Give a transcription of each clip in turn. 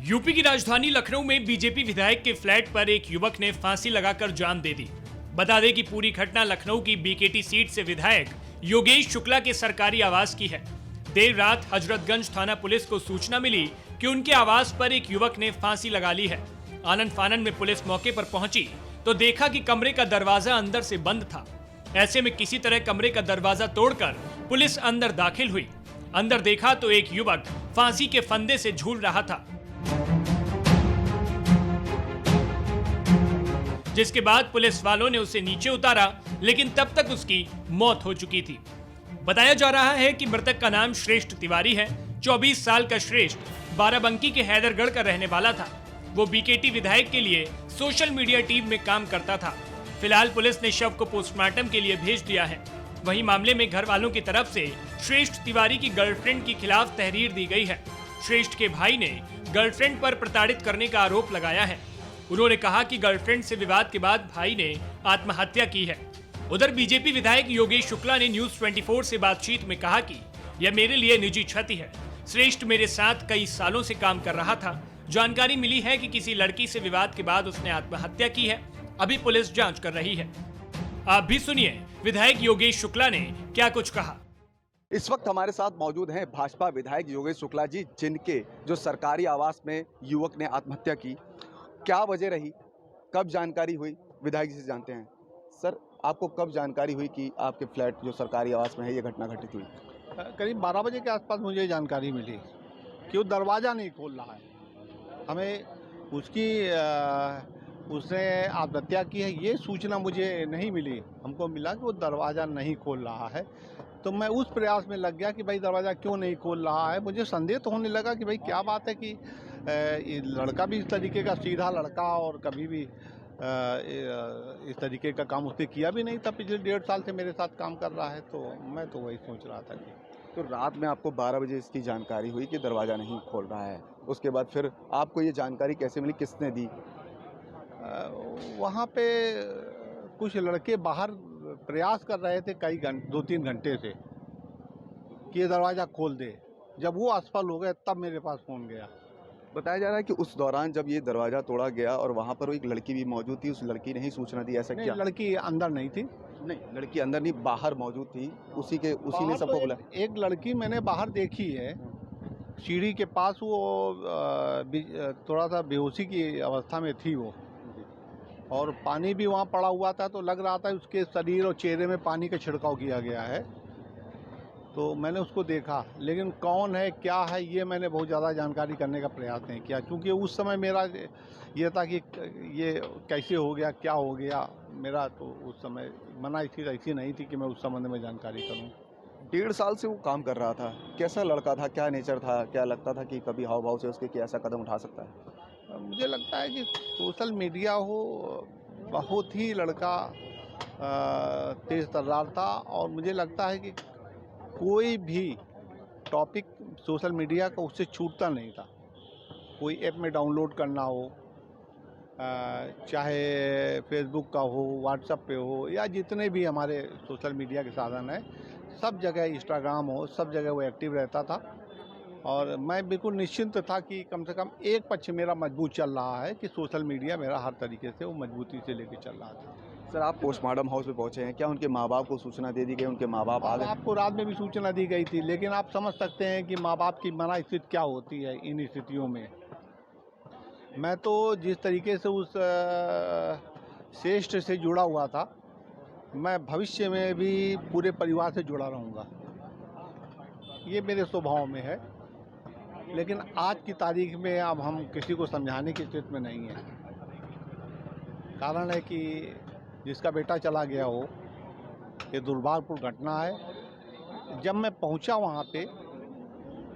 UP की राजधानी लखनऊ में बीजेपी विधायक के फ्लैट पर एक युवक ने फांसी लगाकर जान दे दी। बता दें कि पूरी घटना लखनऊ की बीकेटी सीट से विधायक योगेश शुक्ला के सरकारी आवास की है। देर रात हजरतगंज थाना पुलिस को सूचना मिली कि उनके आवास पर एक युवक ने फांसी लगा ली है। आनन फानन में पुलिस मौके पर पहुंची तो देखा कि कमरे का दरवाजा अंदर से बंद था। ऐसे में किसी तरह कमरे का दरवाजा तोड़कर पुलिस अंदर दाखिल हुई। अंदर देखा तो एक युवक फांसी के फंदे से झूल रहा था, जिसके बाद पुलिस वालों ने उसे नीचे उतारा, लेकिन तब तक उसकी मौत हो चुकी थी। बताया जा रहा है कि मृतक का नाम श्रेष्ठ तिवारी है। 24 साल का श्रेष्ठ बाराबंकी के हैदरगढ़ का रहने वाला था। वो बीकेटी विधायक के लिए सोशल मीडिया टीम में काम करता था। फिलहाल पुलिस ने शव को पोस्टमार्टम के लिए भेज दिया है। वहीं मामले में घर वालों की तरफ से श्रेष्ठ तिवारी की गर्लफ्रेंड के खिलाफ तहरीर दी गई है। श्रेष्ठ के भाई ने गर्लफ्रेंड पर प्रताड़ित करने का आरोप लगाया है। उन्होंने कहा कि गर्लफ्रेंड से विवाद के बाद भाई ने आत्महत्या की है। उधर बीजेपी विधायक योगेश शुक्ला ने न्यूज 24 से बातचीत में कहा कि यह मेरे लिए निजी क्षति है। श्रेष्ठ मेरे साथ कई सालों से काम कर रहा था। जानकारी मिली है कि किसी लड़की से विवाद के बाद उसने आत्महत्या की है। अभी पुलिस जांच कर रही है। आप भी सुनिए विधायक योगेश शुक्ला ने क्या कुछ कहा। इस वक्त हमारे साथ मौजूद हैं भाजपा विधायक योगेश शुक्ला जी, जिनके जो सरकारी आवास में युवक ने आत्महत्या की। क्या वजह रही, कब जानकारी हुई, विधायक जी से जानते हैं। सर, आपको कब जानकारी हुई कि आपके फ्लैट जो सरकारी आवास में है ये घटना घटित हुई? करीब 12 बजे के आसपास मुझे जानकारी मिली कि वो दरवाज़ा नहीं खोल रहा है। हमें उसने आत्महत्या की है ये सूचना मुझे नहीं मिली। हमको मिला कि वो दरवाज़ा नहीं खोल रहा है, तो मैं उस प्रयास में लग गया कि भाई दरवाज़ा क्यों नहीं खोल रहा है। मुझे संदेह तो होने लगा कि भाई क्या बात है कि ये लड़का भी इस तरीके का सीधा लड़का और कभी भी इस तरीके का काम उसने किया भी नहीं था। पिछले 1.5 साल से मेरे साथ काम कर रहा है, तो मैं तो वही सोच रहा था कि तो रात में आपको 12 बजे इसकी जानकारी हुई कि दरवाज़ा नहीं खोल रहा है। उसके बाद फिर आपको ये जानकारी कैसे मिली, किसने दी? वहाँ पे कुछ लड़के बाहर प्रयास कर रहे थे कई घंटे, 2-3 घंटे से कि ये दरवाज़ा खोल दे। जब वो असफल हो गए तब मेरे पास फ़ोन गया। बताया जा रहा है कि उस दौरान जब ये दरवाज़ा तोड़ा गया और वहाँ पर एक लड़की भी मौजूद थी, उस लड़की ने ही सूचना दी, ऐसा नहीं, क्या? लड़की अंदर नहीं थी। नहीं, लड़की अंदर नहीं, बाहर मौजूद थी। उसी ने सबको तो बोला। एक लड़की मैंने बाहर देखी है, सीढ़ी के पास वो थोड़ा सा बेहोशी की अवस्था में थी वो, और पानी भी वहाँ पड़ा हुआ था, तो लग रहा था उसके शरीर और चेहरे में पानी का छिड़काव किया गया है। तो मैंने उसको देखा, लेकिन कौन है क्या है ये मैंने बहुत ज़्यादा जानकारी करने का प्रयास नहीं किया, क्योंकि उस समय मेरा ये था कि ये कैसे हो गया, क्या हो गया। मेरा तो उस समय मना स्थिति ऐसी नहीं थी कि मैं उस संबंध में जानकारी करूं। 1.5 साल से वो काम कर रहा था। कैसा लड़का था, क्या नेचर था, क्या लगता था कि कभी हाव भाव से उसके कि ऐसा कदम उठा सकता है? मुझे लगता है कि सोशल मीडिया हो, बहुत ही लड़का तेज़ तर्रार था, और मुझे लगता है कि कोई भी टॉपिक सोशल मीडिया का उससे छूटता नहीं था। कोई ऐप में डाउनलोड करना हो, चाहे फेसबुक का हो, व्हाट्सएप पे हो, या जितने भी हमारे सोशल मीडिया के साधन हैं, सब जगह, इंस्टाग्राम हो, सब जगह वो एक्टिव रहता था। और मैं बिल्कुल निश्चिंत था कि कम से कम एक पक्ष मेरा मजबूत चल रहा है कि सोशल मीडिया मेरा हर तरीके से वो मजबूती से लेके चल रहा था। सर, आप पोस्टमार्टम हाउस में पहुंचे हैं, क्या उनके माँ बाप को सूचना दे दी गई? उनके माँ बाप आ गए? आपको रात में भी सूचना दी गई थी, लेकिन आप समझ सकते हैं कि माँ बाप की मना स्थिति क्या होती है इन स्थितियों में। मैं तो जिस तरीके से उस श्रेष्ठ से जुड़ा हुआ था, मैं भविष्य में भी पूरे परिवार से जुड़ा रहूँगा, ये मेरे स्वभाव में है। लेकिन आज की तारीख में अब हम किसी को समझाने की स्थिति में नहीं है। कारण है कि जिसका बेटा चला गया हो, ये दुर्भाग्यपूर्ण घटना है। जब मैं पहुंचा वहां पे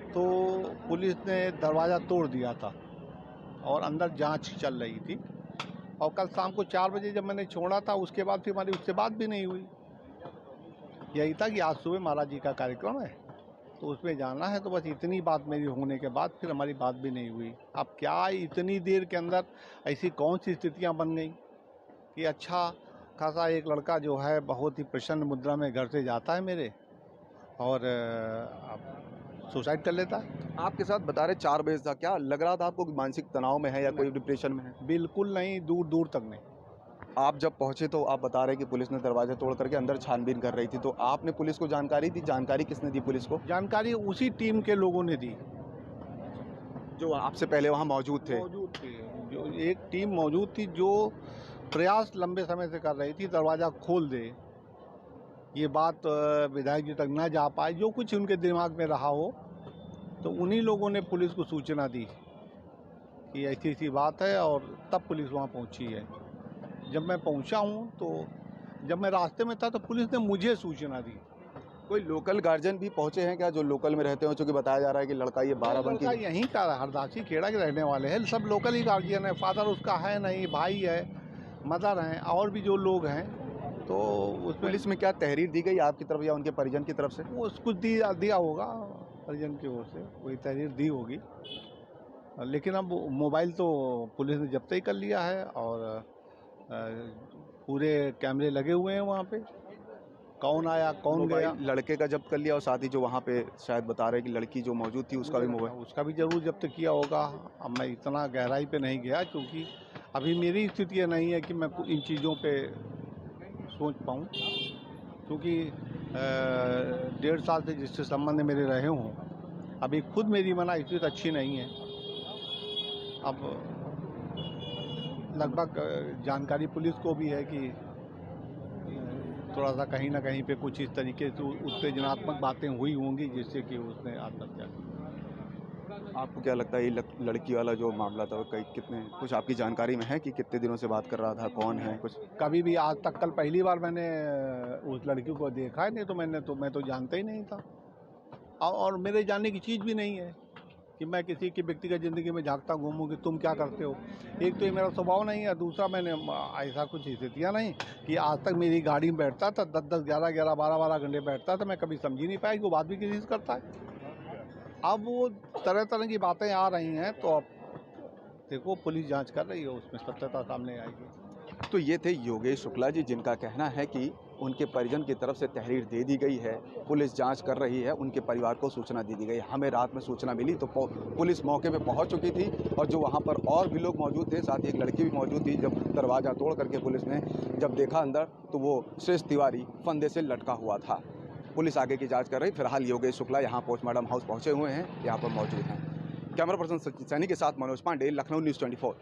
तो पुलिस ने दरवाज़ा तोड़ दिया था और अंदर जांच चल रही थी, और कल शाम को 4 बजे जब मैंने छोड़ा था, उसके बाद फिर हमारी उससे बात भी नहीं हुई। यही था कि आज सुबह महाराज जी का कार्यक्रम है तो उसमें जाना है, तो बस इतनी बात मेरी होने के बाद फिर हमारी बात भी नहीं हुई। अब क्या इतनी देर के अंदर ऐसी कौन सी स्थितियाँ बन गई कि अच्छा खासा एक लड़का जो है बहुत ही प्रसन्न मुद्रा में घर से जाता है मेरे, और अब सुसाइड कर लेता है। आपके साथ बता रहे 4 बजे था, क्या लग रहा था आपको कि मानसिक तनाव में है या कोई डिप्रेशन में है? बिल्कुल नहीं, दूर दूर तक नहीं। आप जब पहुंचे तो आप बता रहे कि पुलिस ने दरवाजा तोड़ करके अंदर छानबीन कर रही थी, तो आपने पुलिस को जानकारी दी? जानकारी किसने दी पुलिस को? जानकारी उसी टीम के लोगों ने दी जो आपसे पहले वहाँ मौजूद थे। मौजूद थी, जो एक टीम मौजूद थी जो प्रयास लंबे समय से कर रही थी दरवाज़ा खोल दे। ये बात विधायक जी तक ना जा पाए, जो कुछ उनके दिमाग में रहा हो, तो उन्हीं लोगों ने पुलिस को सूचना दी कि ऐसी ऐसी बात है, और तब पुलिस वहाँ पहुँची है। जब मैं पहुँचा हूँ तो जब मैं रास्ते में था तो पुलिस ने मुझे सूचना दी। कोई लोकल गार्जियन भी पहुंचे हैं क्या, जो लोकल में रहते हो? चूँकि बताया जा रहा है कि लड़का ये बाराबंकी लड़का यहीं का हरदासी खेड़ा के रहने वाले हैं, सब लोकल ही गार्जियन है। फादर उसका है नहीं, भाई है, मदर हैं, और भी जो लोग हैं। तो उस पुलिस में क्या तहरीर दी गई आपकी तरफ या उनके परिजन की तरफ से? वो कुछ दिया होगा परिजन की ओर से, कोई तहरीर दी होगी। लेकिन अब मोबाइल तो पुलिस ने जब्त ही कर लिया है, और पूरे कैमरे लगे हुए हैं वहाँ पे, कौन आया कौन गया। लड़के का जब्त कर लिया, और साथ ही जो वहाँ पे शायद बता रहे हैं कि लड़की जो मौजूद थी उसका भी मोबाइल। उसका भी जरूर जब्त किया होगा। अब मैं इतना गहराई पे नहीं गया, क्योंकि अभी मेरी स्थिति ये नहीं है कि मैं इन चीज़ों पे सोच पाऊँ, क्योंकि 1.5 साल से जिससे संबंध मेरे रहे हों, अभी खुद मेरी मना स्थिति अच्छी नहीं है। अब लगभग जानकारी पुलिस को भी है कि थोड़ा सा कहीं ना कहीं पे कुछ इस तरीके से उत्तेजनात्मक बातें हुई होंगी, जिससे कि उसने आत्महत्या की। आपको क्या लगता है ये लड़की वाला जो मामला था, कई कितने कुछ आपकी जानकारी में है कि कितने दिनों से बात कर रहा था, कौन है कुछ? कभी भी आज तक, कल पहली बार मैंने उस लड़की को देखा है, नहीं तो मैं तो जानता ही नहीं था, और मेरे जानने की चीज़ भी नहीं है कि मैं किसी की व्यक्तिगत ज़िंदगी में झांकता घूमूँ कि तुम क्या करते हो। एक तो ये मेरा स्वभाव नहीं है, दूसरा मैंने ऐसा कुछ स्थितियाँ नहीं कि आज तक मेरी गाड़ी में बैठता था 10-10, 11-11, 12-12 घंटे बैठता था, मैं कभी समझ ही नहीं पाया कि वो बात भी किसी से करता है। अब वो तरह तरह की बातें आ रही हैं, तो अब देखो पुलिस जांच कर रही है, उसमें सत्यता सामने आएगी। तो ये थे योगेश शुक्ला जी, जिनका कहना है कि उनके परिजन की तरफ से तहरीर दे दी गई है, पुलिस जांच कर रही है, उनके परिवार को सूचना दे दी गई। हमें रात में सूचना मिली तो पुलिस मौके पे पहुंच चुकी थी, और जो वहां पर और भी लोग मौजूद थे, साथ ही एक लड़की भी मौजूद थी। जब दरवाज़ा तोड़ करके पुलिस ने जब देखा अंदर, तो वो श्रेष्ठ तिवारी फंदे से लटका हुआ था। पुलिस आगे की जाँच कर रही। फिलहाल योगेश शुक्ला यहाँ पोस्टमार्टम हाउस पहुँचे हुए हैं, यहाँ पर मौजूद हैं। कैमरा पर्सन सचिन सैनी के साथ मनोज पांडे, लखनऊ न्यूज़ 24।